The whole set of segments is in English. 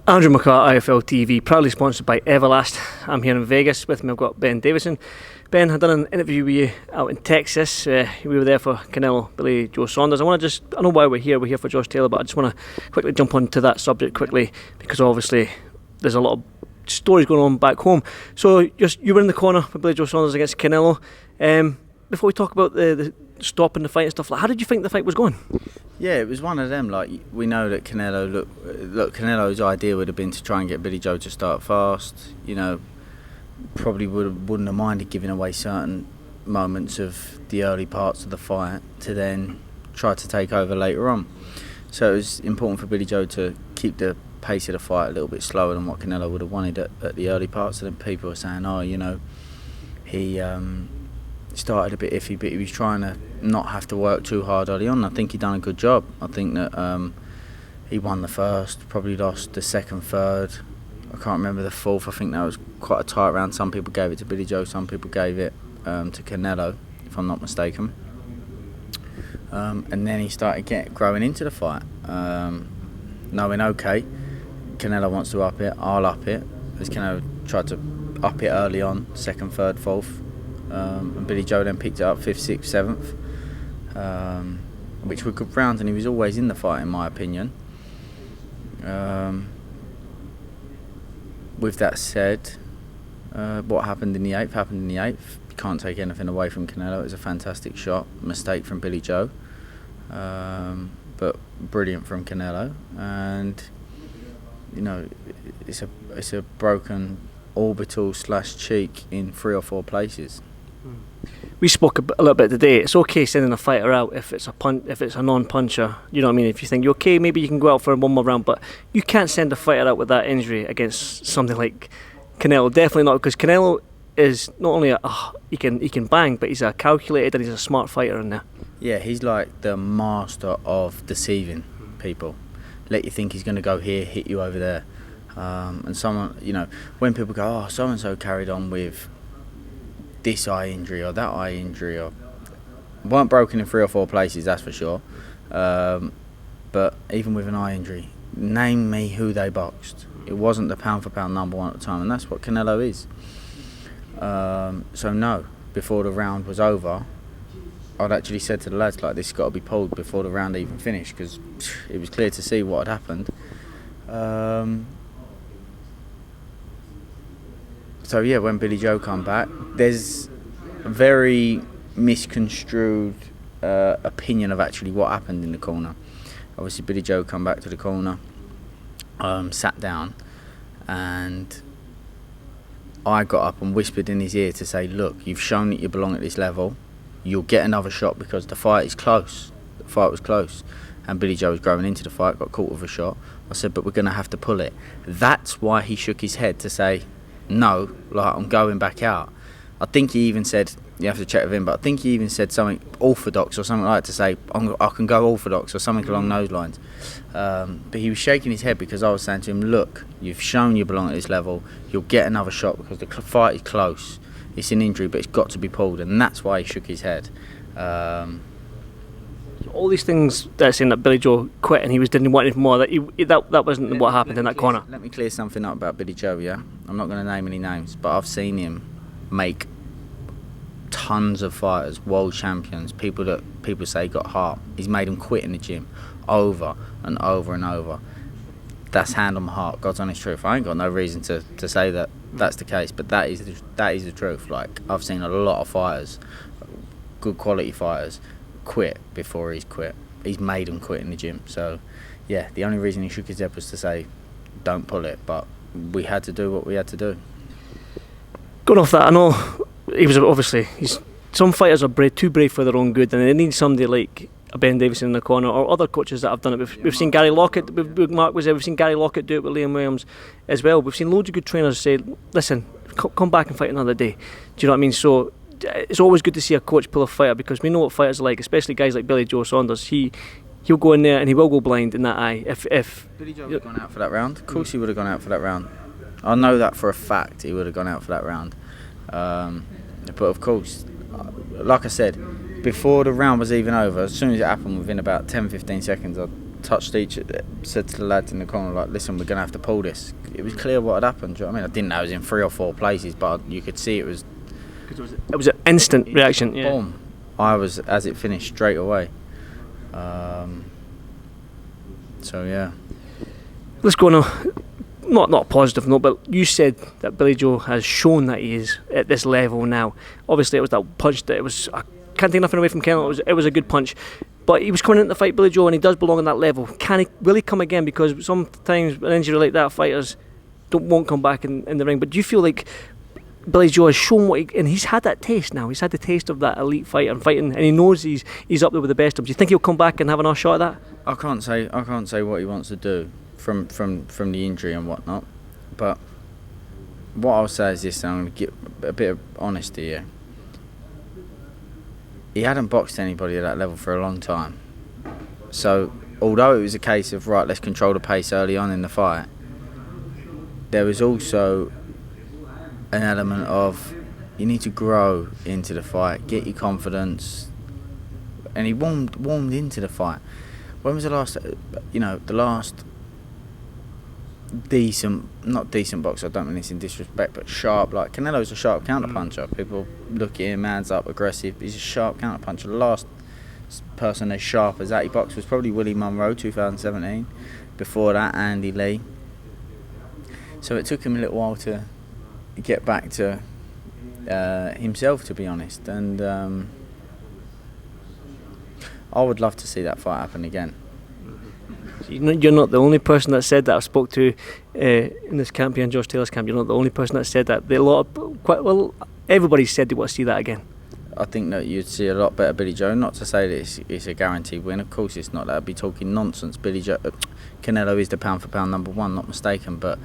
Andrew McCART, IFL TV, proudly sponsored by Everlast. I'm here in Vegas. With me I've got Ben Davison. Ben, I've done an interview with you out in Texas. We were there for Canelo, Billy Joe Saunders. I know why we're here for Josh Taylor, but I just want to quickly jump onto that subject quickly, because obviously there's a lot of stories going on back home. So you were in the corner for Billy Joe Saunders against Canelo. Before we talk about the stopping the fight and stuff, how did you think the fight was going? Yeah, it was one of them. Like, we know that Canelo, Canelo's idea would have been to try and get Billy Joe to start fast. You know, probably wouldn't have minded giving away certain moments of the early parts of the fight to then try to take over later on. So it was important for Billy Joe to keep the pace of the fight a little bit slower than what Canelo would have wanted at the early parts. And then people were saying, he started a bit iffy, but he was trying to not have to work too hard early on. I think he done a good job. I think that he won the first, probably lost the second, third. I can't remember the fourth. I think that was quite a tight round. Some people gave it to Billy Joe, some people gave it to Canelo, if I'm not mistaken. And then he started growing into the fight, knowing, okay, Canelo wants to up it, I'll up it. As Canelo tried to up it early on, second, third, fourth. And Billy Joe then picked it up 5th, 6th, 7th, which were good rounds, and he was always in the fight, in my opinion. With that said, what happened in the 8th happened in the 8th. You can't take anything away from Canelo. It was a fantastic shot, mistake from Billy Joe, but brilliant from Canelo. And you know, it's a broken orbital / cheek in 3 or 4 places. We spoke a little bit today. It's okay sending a fighter out if it's a non-puncher. You know what I mean? If you think you're okay, maybe you can go out for one more round. But you can't send a fighter out with that injury against something like Canelo. Definitely not, because Canelo is not only he can bang, but he's a calculated and he's a smart fighter in there. Yeah, he's like the master of deceiving people. Let you think he's going to go here, hit you over there. And someone, when people go, oh, so and so carried on with this eye injury or that eye injury, or weren't broken in 3 or 4 places, that's for sure. But even with an eye injury, name me who they boxed. It wasn't the pound for pound number one at the time, and that's what Canelo is. So no, before the round was over, I'd actually said to the lads, like, this has got to be pulled before the round even finished, because it was clear to see what had happened. So yeah, when Billy Joe come back, there's a very misconstrued opinion of actually what happened in the corner. Obviously, Billy Joe come back to the corner, sat down, and I got up and whispered in his ear to say, look, you've shown that you belong at this level. You'll get another shot because the fight is close. The fight was close. And Billy Joe was growing into the fight, got caught with a shot. I said, but we're going to have to pull it. That's why he shook his head to say, no, like, I'm going back out. I think he even said, you have to check with him, but I think he even said something orthodox or something like that, to say, I can go orthodox or something along those lines. But he was shaking his head because I was saying to him, look, you've shown you belong at this level. You'll get another shot because the fight is close. It's an injury, but it's got to be pulled, and that's why he shook his head. All these things that are saying that Billy Joe quit and he didn't want anything more, that wasn't what happened in that corner. Let me clear something up about Billy Joe, yeah? I'm not going to name any names, but I've seen him make tons of fighters, world champions, people that people say got heart. He's made them quit in the gym over and over and over. That's hand on my heart, God's honest truth. I ain't got no reason to say that that's the case, but that is the truth. Like, I've seen a lot of fighters, good quality fighters, quit before he's quit. He's made them quit in the gym. So yeah, the only reason he shook his head was to say don't pull it, but we had to do what we had to do. Going off that, I know he was obviously, some fighters are too brave for their own good, and they need somebody like a Ben Davison in the corner, or other coaches that have done it. We've seen Gary Lockett, Mark was there, we've seen Gary Lockett do it with Liam Williams as well. We've seen loads of good trainers say, listen, come back and fight another day. Do you know what I mean? So it's always good to see a coach pull a fighter, because we know what fighters are like, especially guys like Billy Joe Saunders. He'll go in there and he will go blind in that eye. If Billy Joe would have gone out for that round, of course he would have gone out for that round. I know that for a fact, he would have gone out for that round. But of course, like I said, before the round was even over, as soon as it happened, within about 10-15 seconds, said to the lads in the corner, like, listen, we're going to have to pull this. It was clear what had happened. Do you know what I mean? I didn't know it was in 3 or 4 places, but you could see it was... It was an instant reaction, yeah. Boom. I was, as it finished, straight away. So, yeah. Let's go on a, not a positive note, but you said that Billy Joe has shown that he is at this level now. Obviously, it was that punch that it was... I can't take nothing away from Canelo. It was a good punch. But he was coming into the fight, Billy Joe, and he does belong on that level. Will he come again? Because sometimes an injury like that, fighters won't come back in the ring. But do you feel like Billy Joe has shown and he's had that taste now. He's had the taste of that elite fight and fighting, and he knows he's up there with the best of them. Do you think he'll come back and have another shot at that? I can't say what he wants to do from the injury and whatnot. But what I'll say is this, and I'm going to get a bit of honesty here. He hadn't boxed anybody at that level for a long time. So, although it was a case of, right, let's control the pace early on in the fight, there was also an element of, you need to grow into the fight, get your confidence. And he warmed into the fight. When was the last not decent boxer, I don't mean this in disrespect, but sharp, like Canelo's a sharp counter-puncher. People look at him, hands up, aggressive. He's a sharp counter-puncher. The last person as sharp as that he boxed was probably Willie Monroe, 2017. Before that, Andy Lee. So it took him a little while to get back to himself, to be honest. And I would love to see that fight happen again. You're not the only person that said that. I spoke to in this camp here, in Josh Taylor's camp. You're not the only person that said that. Everybody said they want to see that again. I think that you'd see a lot better Billy Joe. Not to say that it's a guaranteed win. Of course it's not. That'd be talking nonsense. Canelo is the pound for pound number one, not mistaken. But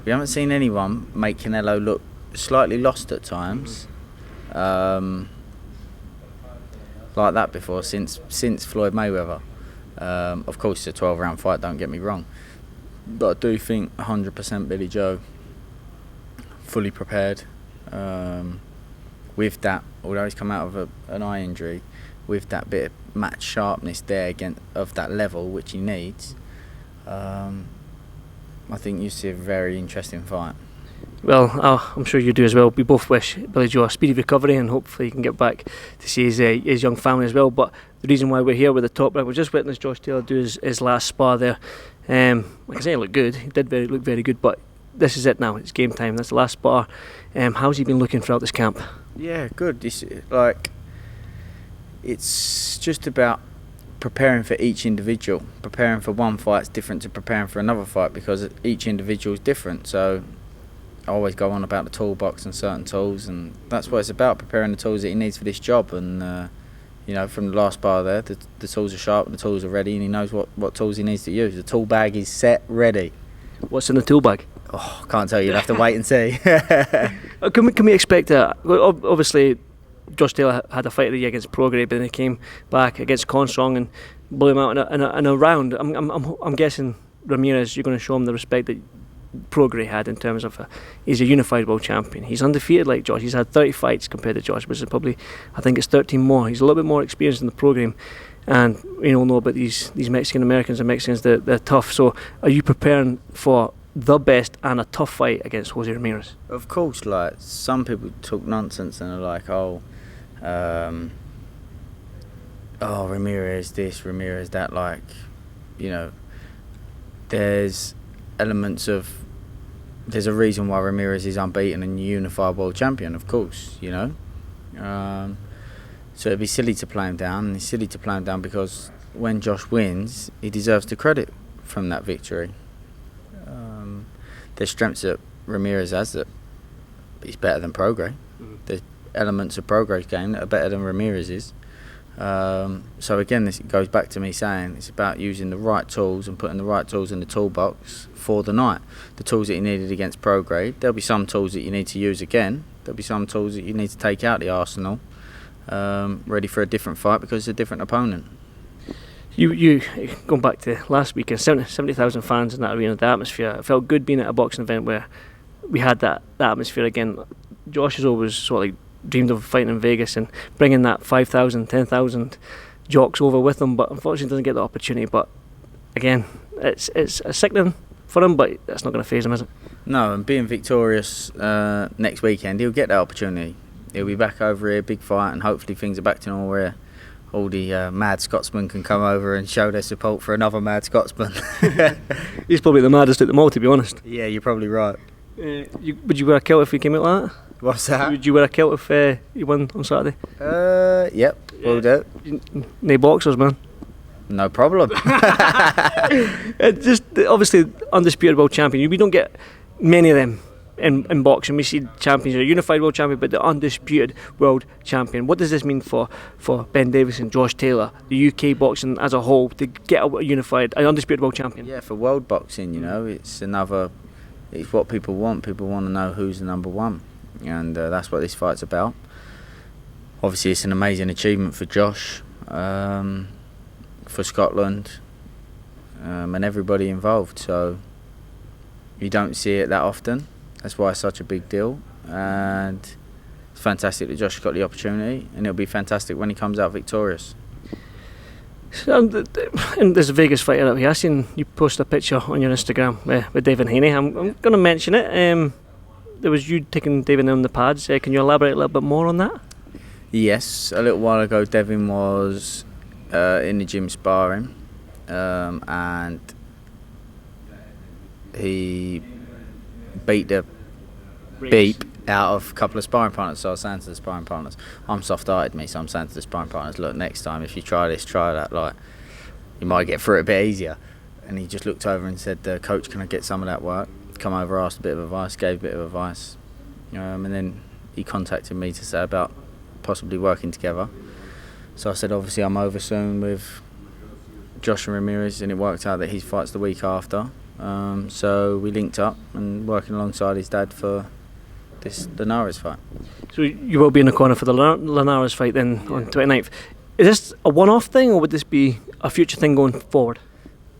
we haven't seen anyone make Canelo look slightly lost at times, like that before since Floyd Mayweather. Of course, it's a 12-round fight, don't get me wrong. But I do think 100% Billy Joe, fully prepared. With that, although he's come out of an eye injury, with that bit of match sharpness there of that level, which he needs, I think you see a very interesting fight. Well, I'm sure you do as well. We both wish Billy Joe a speedy recovery, and hopefully he can get back to see his young family as well. But the reason why we're here with the top rank, we just witnessed Josh Taylor do his last spar there. Like I say, he looked good. He did look very good. But this is it now. It's game time. That's the last spar. How's he been looking throughout this camp? Yeah, good. It's just about preparing for each individual. Preparing for one fight's different to preparing for another fight, because each individual is different. So I always go on about the toolbox and certain tools, and that's what it's about, preparing the tools that he needs for this job. And from the last bar there, the tools are sharp, the tools are ready, and he knows what tools he needs to use. The tool bag is set, ready. What's in the tool bag? Oh, can't tell you. You'll have to wait and see. Can we expect that? Obviously, Josh Taylor had a fight of the year against Prograde, but then he came back against Constrong and blew him out in a round. I'm guessing Ramirez, you're going to show him the respect that Prograde had, in terms of he's a unified world champion. He's undefeated like Josh. He's had 30 fights compared to Josh, which is probably, I think it's 13 more. He's a little bit more experienced in the program, and we all know about these Mexican Americans and Mexicans. They're tough. So are you preparing for the best and a tough fight against Jose Ramirez? Of course. Like, some people talk nonsense and are like, Ramirez this, Ramirez that. Like, there's elements of, there's a reason why Ramirez is unbeaten and unified world champion, of course, so it'd be silly to play him down, and it's silly to play him down because when Josh wins, he deserves the credit from that victory. There's strengths that Ramirez has that he's better than Prograis. There's elements of Prograis' game that are better than Ramirez's. So again, this goes back to me saying it's about using the right tools and putting the right tools in the toolbox for the night. The tools that you needed against Prograis, there'll be some tools that you need to use again. There'll be some tools that you need to take out the arsenal, ready for a different fight because it's a different opponent. You going back to last weekend, 70,000 fans in that arena, the atmosphere. It felt good being at a boxing event where we had that atmosphere again. Josh has always sort of dreamed of fighting in Vegas and bringing that 5,000, 10,000 jocks over with him, but unfortunately doesn't get the opportunity. But again, it's sickening for him, but that's not going to faze him, is it? No, and being victorious next weekend, he'll get that opportunity. He'll be back over here, big fight, and hopefully things are back to normal where all the mad Scotsmen can come over and show their support for another mad Scotsman. He's probably the maddest at them all, to be honest. Yeah, you're probably right. Would you wear a kilt if he came out like that? What's that? Would you wear a kilt if you won on Saturday? Yep, will do. No boxers, man. No problem. Just obviously undisputed world champion. We don't get many of them in boxing. We see champions, a unified world champion, but the undisputed world champion. What does this mean for Ben Davison, Josh Taylor, the UK boxing as a whole, to get a unified, an undisputed world champion? Yeah, for world boxing, it's what people want. People want to know who's the number one, and that's what this fight's about. Obviously, it's an amazing achievement for Josh, for Scotland, and everybody involved. So you don't see it that often. That's why it's such a big deal, and it's fantastic that Josh got the opportunity, and it'll be fantastic when he comes out victorious. And there's a Vegas fighter out here. I seen you post a picture on your Instagram with Devin Haney. I'm going to mention it. There was you taking Devin on the pads. Can you elaborate a little bit more on that? Yes, a little while ago Devin was in the gym sparring, and he beat the beep out of a couple of sparring partners. So I was saying to the sparring partners, I'm soft-hearted, me, so I'm saying to the sparring partners, look, next time if you try this, try that, like, you might get through it a bit easier. And he just looked over and said, coach, can I get some of that work? Come over, asked a bit of advice, gave a bit of advice, and then he contacted me to say about possibly working together. So I said, obviously I'm over soon with Josh and Ramirez, and it worked out that his fight's the week after. So we linked up and working alongside his dad for this Linares fight. So you will be in the corner for the Linares fight then on 29th. Is this a one-off thing, or would this be a future thing going forward?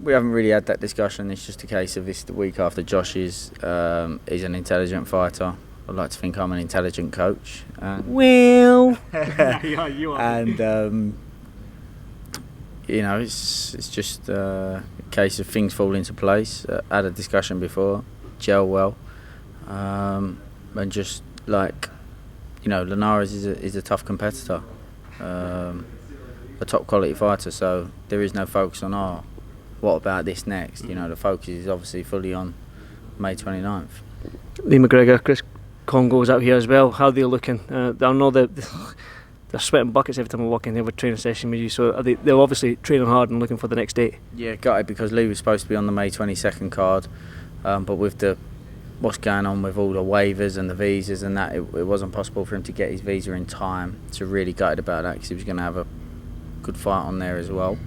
We haven't really had that discussion. It's just a case of this the week after. Josh is an intelligent fighter. I'd like to think I'm an intelligent coach. Well, yeah, you are. And it's just a case of things fall into place. Had a discussion before, gel well, and just like, Linares is a tough competitor, a top quality fighter. So there is no focus on what about this next. The focus is obviously fully on May 29th. Lee McGregor, Chris Congo's out here as well. How are they looking? I know they're sweating buckets every time I walk in. They have a training session with you, so they're obviously training hard and looking for the next date. Yeah, gutted because Lee was supposed to be on the May 22nd card, but with what's going on with all the waivers and the visas and that, it wasn't possible for him to get his visa in time. So really gutted about that because he was going to have a good fight on there as well.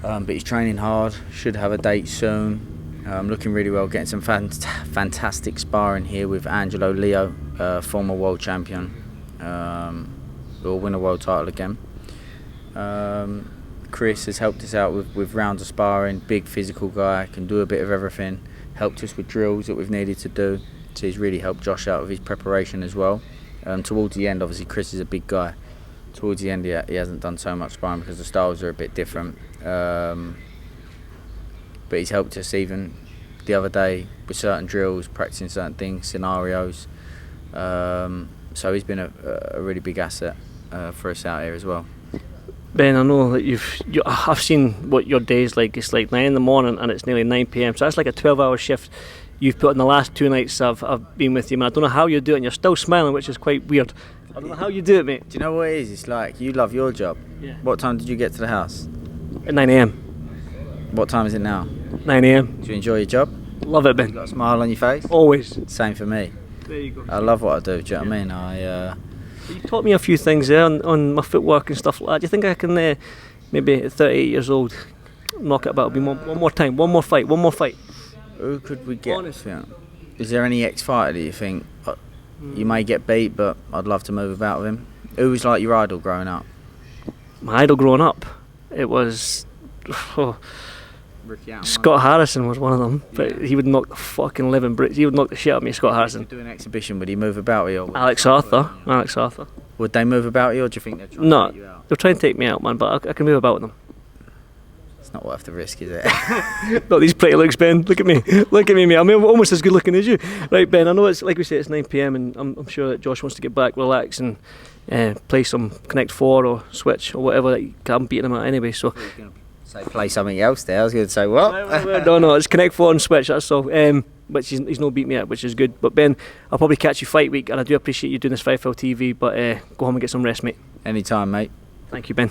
But he's training hard, should have a date soon. Looking really well, getting some fantastic sparring here with Angelo Leo, former world champion. Will win a world title again. Chris has helped us out with rounds of sparring, big physical guy, can do a bit of everything, helped us with drills that we've needed to do, so he's really helped Josh out with his preparation as well. Towards the end, obviously Chris is a big guy. Towards the end he hasn't done so much sparring because the styles are a bit different, but he's helped us even the other day with certain drills, practicing certain things, scenarios, so he's been a really big asset for us out here as well. Ben, I know that I've seen what your day's like. It's like 9 in the morning and it's nearly 9 p.m, so that's like a 12-hour shift you've put in the last 2 nights I've been with you, man. I don't know how you do it, and you're still smiling, which is quite weird. I don't know how you do it, mate. Do you know what it is? It's like you love your job. Yeah. What time did you get to the house? At 9 a.m. What time is it now? 9 a.m. Do you enjoy your job? Love it, Ben. You got a smile on your face? Always. Same for me. There you go. I love what I do. Do you know what I mean? You taught me a few things there on my footwork and stuff like that. Do you think I can, maybe at 38 years old, knock it about? One more time, one more fight. Who could we get? Honestly. Is there any ex-fighter that you think you may get beat, but I'd love to move about with him? Who was like your idol growing up? My idol growing up, it was Scott Harrison was one of them, but he would knock the fucking living bricks. He would knock the shit out of me, Scott Harrison. Do an exhibition, would he move about with you? Alex Arthur. Would they move about you, or do you think they're trying to take you out? They'll try and take me out, man, but I can move about with them. It's not worth the risk, is it? Not these pretty looks, Ben. Look at me, mate. I'm almost as good looking as you. Right, Ben. I know it's like we say, it's 9 p.m. and I'm sure that Josh wants to get back, relax, and play some Connect 4 or Switch or whatever. I'm beating him at anyway. So Say play something else there. I was going to say what? No, it's Connect 4 and Switch. That's all. But he's no beat me at, which is good. But Ben, I'll probably catch you fight week, and I do appreciate you doing this Fight TV. But go home and get some rest, mate. Anytime, mate. Thank you, Ben.